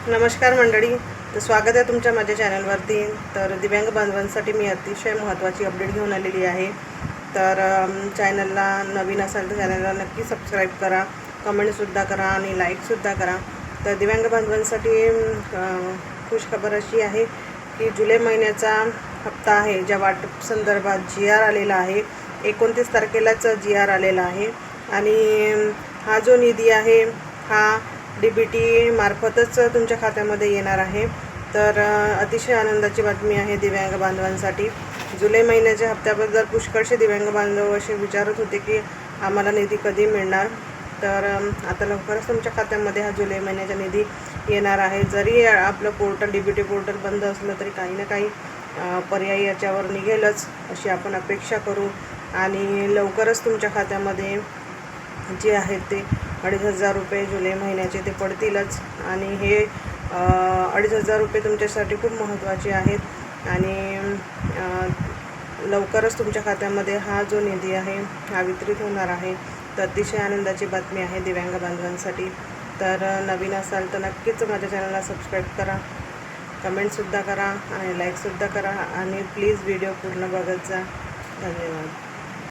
नमस्कार मंडळी, तर स्वागत आहे तुमच्या माझ्या चॅनलवरती। तर दिव्यांग बांधवांसाठी मी अतिशय महत्त्वाची अपडेट घेऊन आलेली आहे। तर चॅनलला नवीन असाल तर चॅनलला नक्की सबस्क्राईब करा, कमेंटसुद्धा करा आणि लाईकसुद्धा करा। तर दिव्यांग बांधवांसाठी खुशखबर अशी आहे की जुलै महिन्याचा हप्ता आहे ज्या वाटप संदर्भात GR आलेला आहे। 29 तारखेलाच GR आलेला आहे आणि हा जो निधी आहे हा DBT मार्फतच तुमच्या खात्यामध्ये येणार आहे। तर अतिशय आनंदाची बातमी आहे दिव्यांग बांधवांसाठी। जुलै महिन्याच्या हप्त्याबद्दल पुष्कळसे दिव्यांग बांधव असे विचारत होते की आम्हाला निधी कधी मिळणार। तर आता लवकरच तुमच्या खात्यामध्ये हा जुलै महिन्याचा निधी येणार आहे। जरी आपलं पोर्टल DBT पोर्टल बंद असलं तरी काही ना काही पर्याय याच्यावर निघेलच अशी आपण अपेक्षा करू आणि लवकरच तुमच्या खात्यामध्ये जे आहेत ते 2,500 रुपये जुलै महिन्याचे ते पडतीलच आणि हे 2,500 रुपये तुमच्यासाठी खूप महत्त्वाचे आहेत आणि लवकरच तुमच्या खात्यामध्ये हा जो निधी आहे हा वितरित होणार आहे। तर अतिशय आनंदाची बातमी आहे दिव्यांग बांधवांसाठी। तर नवीन असाल तर नक्कीच माझ्या चॅनलला सबस्क्राईब करा, कमेंटसुद्धा करा आणि लाईकसुद्धा करा आणि प्लीज व्हिडिओ पूर्ण बघत जा। धन्यवाद।